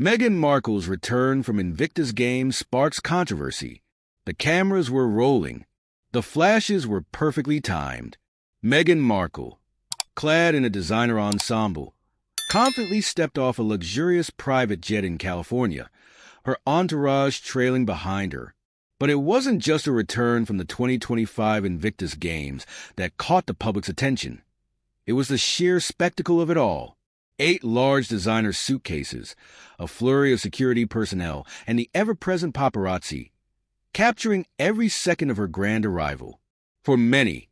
Meghan Markle's return from Invictus Games sparks controversy. The cameras were rolling. The flashes were perfectly timed. Meghan Markle, clad in a designer ensemble, confidently stepped off a luxurious private jet in California, her entourage trailing behind her. But it wasn't just a return from the 2025 Invictus Games that caught the public's attention. It was the sheer spectacle of it all. 8 large designer suitcases, a flurry of security personnel, and the ever-present paparazzi, capturing every second of her grand arrival. For many,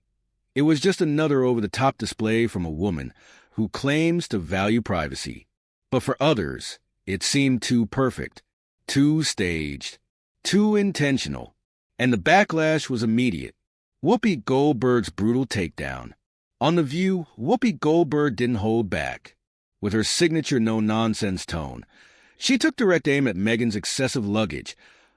it was just another over-the-top display from a woman who claims to value privacy. But for others, it seemed too perfect, too staged, too intentional. And the backlash was immediate. Whoopi Goldberg's brutal takedown. On The View, Whoopi Goldberg didn't hold back. With her signature no-nonsense tone, she took direct aim at Meghan's excessive luggage,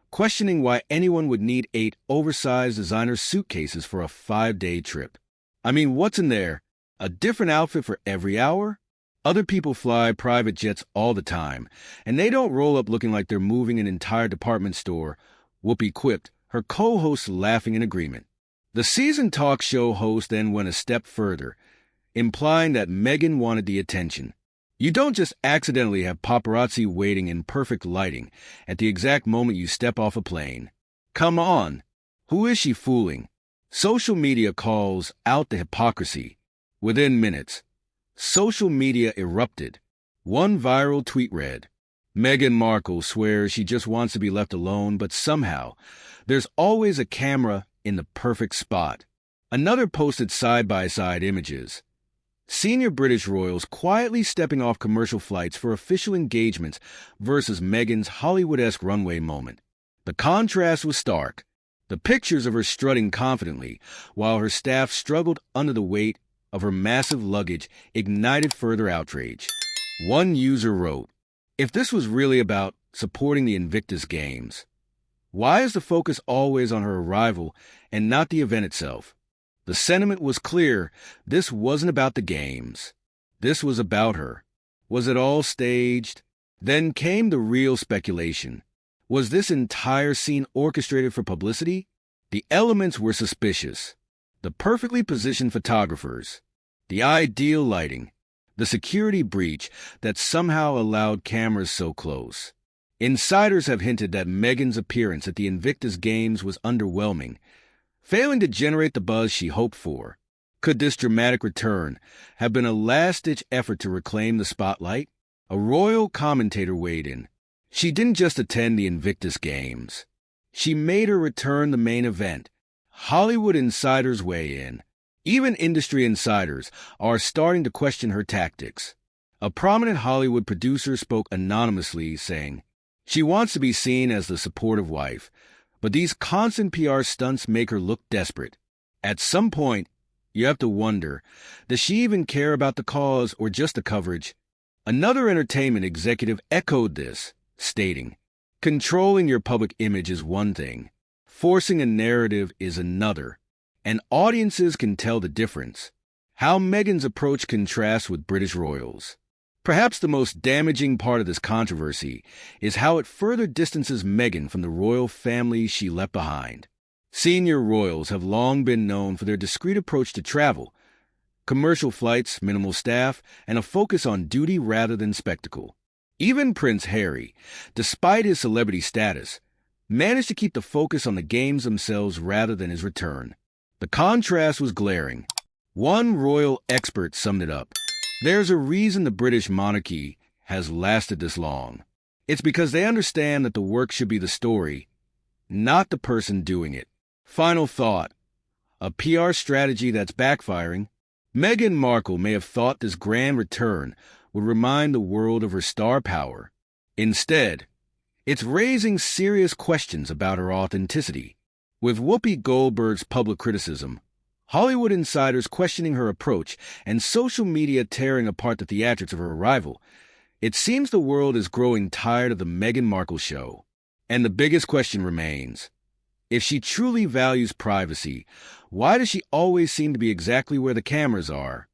questioning why anyone would need 8 oversized designer suitcases for a 5-day trip. I mean, what's in there? A different outfit for every hour? Other people fly private jets all the time, and they don't roll up looking like they're moving an entire department store, Whoopi quipped, her co-hosts laughing in agreement. The seasoned talk show host then went a step further, implying that Meghan wanted the attention. You don't just accidentally have paparazzi waiting in perfect lighting at the exact moment you step off a plane. Come on, who is she fooling? Social media calls out the hypocrisy. Within minutes, social media erupted. One viral tweet read, Meghan Markle swears she just wants to be left alone, but somehow there's always a camera in the perfect spot. Another posted side-by-side images. Senior British royals quietly stepping off commercial flights for official engagements versus Meghan's Hollywood-esque runway moment. The contrast was stark. The pictures of her strutting confidently, while her staff struggled under the weight of her massive luggage, ignited further outrage. One user wrote, if this was really about supporting the Invictus Games, why is the focus always on her arrival and not the event itself? The sentiment was clear. This wasn't about the games. This was about her. Was it all staged? Then came the real speculation. Was this entire scene orchestrated for publicity? The elements were suspicious. The perfectly positioned photographers, the ideal lighting, the security breach that somehow allowed cameras so close. Insiders have hinted that Meghan's appearance at the Invictus Games was underwhelming, failing to generate the buzz she hoped for. Could this dramatic return have been a last-ditch effort to reclaim the spotlight? A royal commentator weighed in. She didn't just attend the Invictus Games. She made her return the main event. Hollywood insiders weigh in. Even industry insiders are starting to question her tactics. A prominent Hollywood producer spoke anonymously, saying, she wants to be seen as the supportive wife, but these constant PR stunts make her look desperate. At some point, you have to wonder, does she even care about the cause or just the coverage? Another entertainment executive echoed this, stating, controlling your public image is one thing, forcing a narrative is another, and audiences can tell the difference. How Meghan's approach contrasts with British royals. Perhaps the most damaging part of this controversy is how it further distances Meghan from the royal family she left behind. Senior royals have long been known for their discreet approach to travel, commercial flights, minimal staff, and a focus on duty rather than spectacle. Even Prince Harry, despite his celebrity status, managed to keep the focus on the games themselves rather than his return. The contrast was glaring. One royal expert summed it up. There's a reason the British monarchy has lasted this long. It's because they understand that the work should be the story, not the person doing it. Final thought. A PR strategy that's backfiring. Meghan Markle may have thought this grand return would remind the world of her star power. Instead, it's raising serious questions about her authenticity. With Whoopi Goldberg's public criticism, Hollywood insiders questioning her approach, and social media tearing apart the theatrics of her arrival, it seems the world is growing tired of the Meghan Markle show. And the biggest question remains, if she truly values privacy, why does she always seem to be exactly where the cameras are?